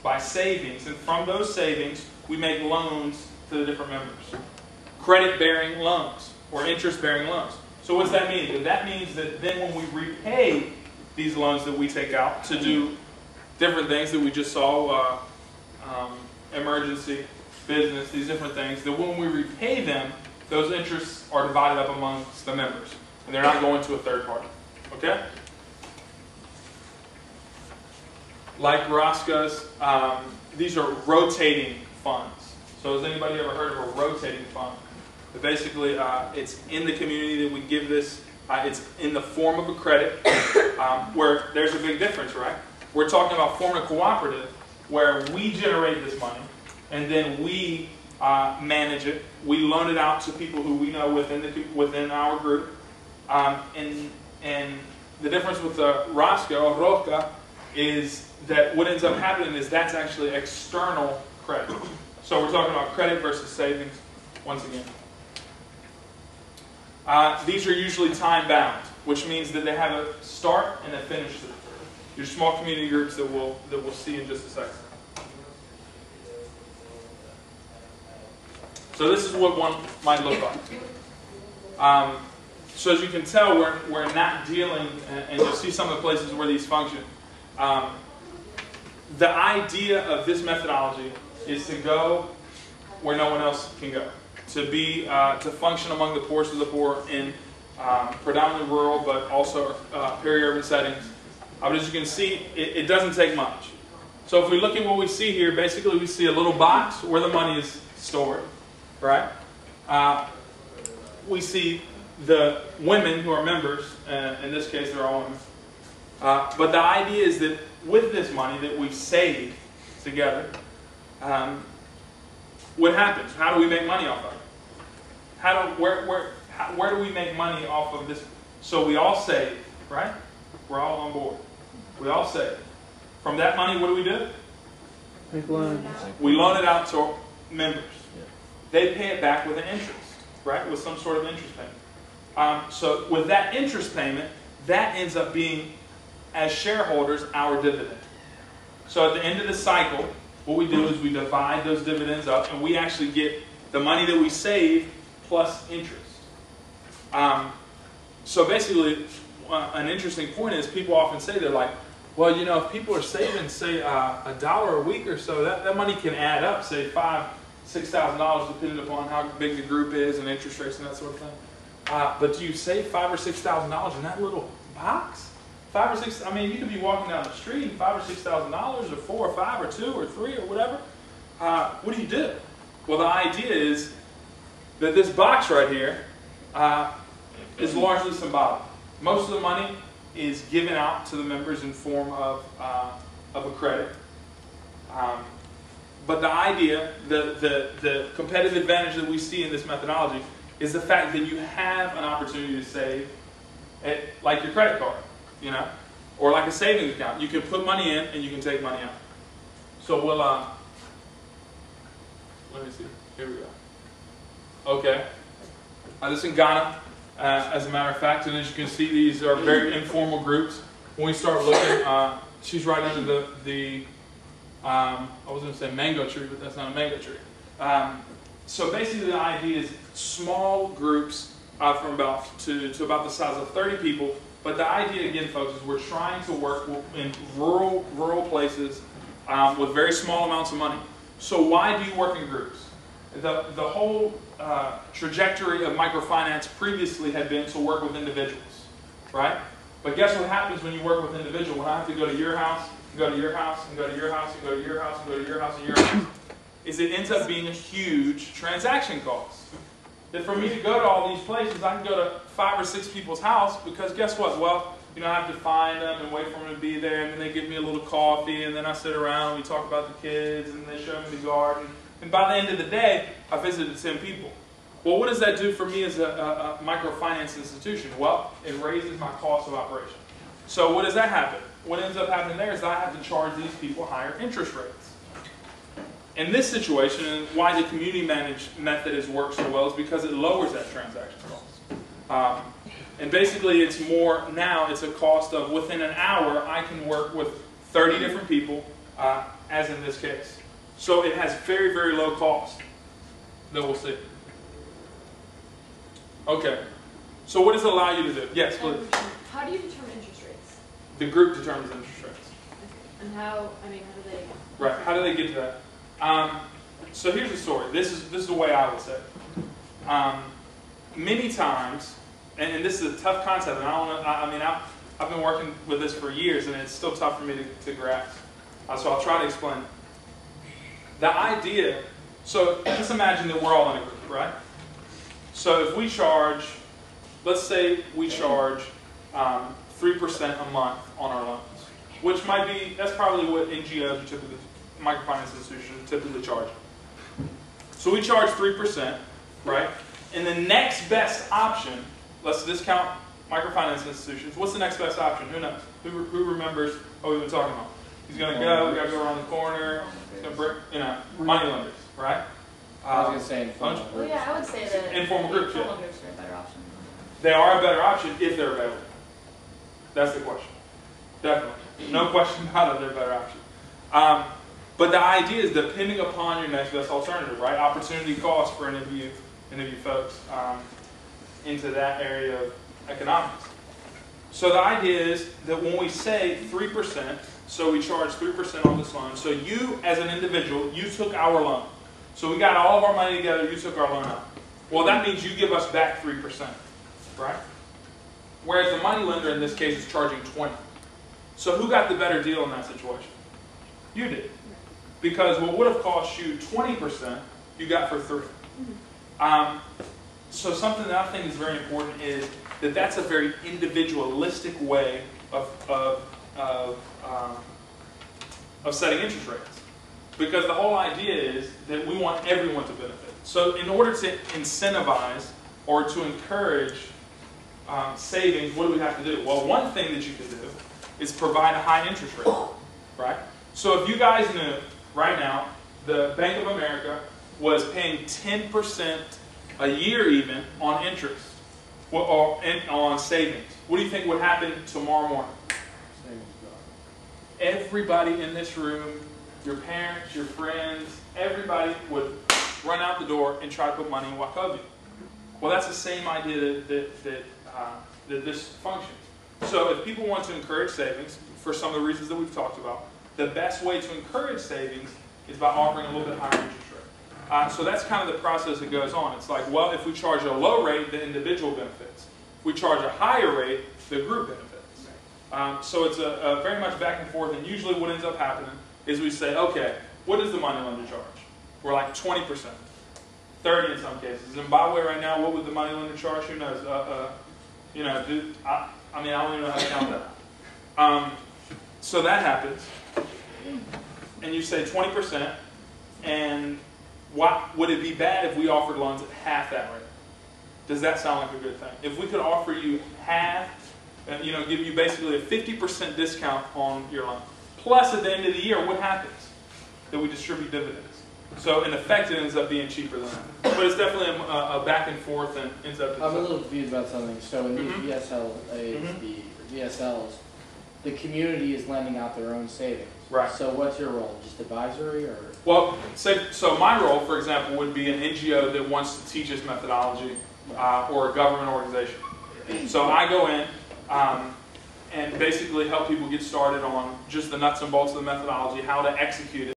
by savings, and from those savings, we make loans to the different members. Credit-bearing loans, or interest-bearing loans. So what does that mean? That means that then when we repay these loans that we take out to do different things that we just saw, emergency, business, these different things, that when we repay them, those interests are divided up amongst the members. And they're not going to a third party. Okay? Like Roscoe's, these are rotating funds. So has anybody ever heard of a rotating fund? But basically, it's in the community that we give this. It's in the form of a credit, where there's a big difference, right? We're talking about forming a cooperative where we generate this money, and then we manage it. We loan it out to people who we know within our group. And the difference with the Roscoe, or Roca, is that what ends up happening is that's actually external credit. So we're talking about credit versus savings once again. These are usually time-bound, which means that they have a start and a finish to them. Your small community groups that we'll see in just a second. So this is what one might look like. So as you can tell, we're not dealing, and you'll see some of the places where these function. The idea of this methodology is to go where no one else can go. To function among the poorest of the poor in predominantly rural, but also peri-urban settings. But as you can see, it doesn't take much. So if we look at what we see here, basically we see a little box where the money is stored, right? We see the women who are members, in this case they're all women. But the idea is that with this money that we've saved together, what happens? How do we make money off of it? Where do we make money off of this? So we all save, right? We're all on board. We all save. From that money, what do? Make loans. We loan it out to members. They pay it back with an interest, right? With some sort of interest payment. So with that interest payment, that ends up being, as shareholders, our dividend. So at the end of the cycle, what we do is we divide those dividends up, and we actually get the money that we save plus interest. So basically, an interesting point is people often say, they're like, well, you know, if people are saving, say, $1 a week or so, that money can add up, say $5,000, $6,000, depending upon how big the group is and interest rates and that sort of thing. But do you save $5,000 or $6,000 in that little box? I mean, you could be walking down the street, $5,000 or $6,000, or 4 or 5 or 2 or 3 or whatever. What do you do? Well, the idea is that this box right here is largely symbolic. Most of the money is given out to the members in form of a credit. But the idea, the competitive advantage that we see in this methodology is the fact that you have an opportunity to save, like your credit card, you know, or like a savings account. You can put money in and you can take money out. So we'll, let me see, here we go. Okay, this is in Ghana, as a matter of fact, and as you can see, these are very informal groups. When we start looking, she's right under the I was going to say mango tree, but that's not a mango tree. So basically the idea is small groups from about to about the size of 30 people. But the idea, again, folks, is we're trying to work in rural places with very small amounts of money. So why do you work in groups? The whole trajectory of microfinance previously had been to work with individuals, right? But guess what happens when you work with individuals? When I have to go to your house, and go to your house, and go to your house, and go to your house, and go to your house, and your house, is it ends up being a huge transaction cost. That for me to go to all these places, I can go to 5 or 6 people's house, because guess what? Well, you know, I have to find them and wait for them to be there, and then they give me a little coffee, and then I sit around, and we talk about the kids, and they show me the garden. And by the end of the day, I visited 10 people. Well, what does that do for me as a microfinance institution? Well, it raises my cost of operation. So what does that happen? What ends up happening there is I have to charge these people higher interest rates. In this situation, and why the community managed method has worked so well, is because it lowers that transaction cost. And basically, it's more now, it's a cost of within an hour, I can work with 30 different people as in this case. So it has very, very low cost that we'll see. Okay. So what does it allow you to do? Yes, please. How do you determine interest rates? The group determines interest rates. And how do they? Right. How do they get to that? So here's the story. This is the way I would say it. Many times, and this is a tough concept, and I've been working with this for years, and it's still tough for me to grasp. So I'll try to explain it. The idea, so just imagine that we're all in a group, right? So if we charge, let's say we charge 3% a month on our loans, which might be, that's probably what NGOs, typically, microfinance institutions, typically charge. So we charge 3%, right? And the next best option, let's discount microfinance institutions. What's the next best option? Who knows? Who remembers what we've been talking about? He's going to go, we got to go around the corner, he's going to bring, money lenders, right? I was going to say informal Well, groups. yeah, I would say that Informal groups, yeah. informal groups are a better option. They are a better option if they're available. That's the question. Definitely. No question about it, they're a better option. But the idea is depending upon your next best alternative, right? Opportunity cost for any of you folks into that area of economics. So the idea is that when we say 3%, so we charge 3% on this loan. So you, as an individual, you took our loan. So we got all of our money together, you took our loan out. Well, that means you give us back 3%, right? Whereas the money lender in this case is charging 20%. So who got the better deal in that situation? You did. Because what would have cost you 20%, you got for 3%. So something that I think is very important is that that's a very individualistic way of setting interest rates. Because the whole idea is that we want everyone to benefit. So in order to incentivize or to encourage savings, what do we have to do? Well, one thing that you can do is provide a high interest rate, right? So if you guys knew right now, the Bank of America was paying 10% a year even on interest, or on savings, what do you think would happen tomorrow morning? Everybody in this room, your parents, your friends, everybody would run out the door and try to put money in Wachovia. Well, that's the same idea that this functions. So if people want to encourage savings, for some of the reasons that we've talked about, the best way to encourage savings is by offering a little bit higher interest rate. So that's kind of the process that goes on. It's like, well, if we charge a low rate, the individual benefits. If we charge a higher rate, the group benefits. So it's a very much back and forth, and usually what ends up happening is we say, okay, what does the money lender charge? We're like 20%, 30% in some cases. And by the way, right now, what would the money lender charge? Who knows? I don't even know how to count that. So that happens, and you say 20%, and what would it be bad if we offered loans at half that rate? Does that sound like a good thing? If we could offer you half, give you basically a 50% discount on your loan. Plus, at the end of the year, what happens? That we distribute dividends. So, in effect, it ends up being cheaper than that. But it's definitely a back and forth, and ends up. I'm a little confused about something. So, in these VSLs, the community is lending out their own savings. Right. So, what's your role? Just advisory, or? Well, so my role, for example, would be an NGO that wants to teach us methodology, or a government organization. So I go in and basically help people get started on just the nuts and bolts of the methodology, how to execute it.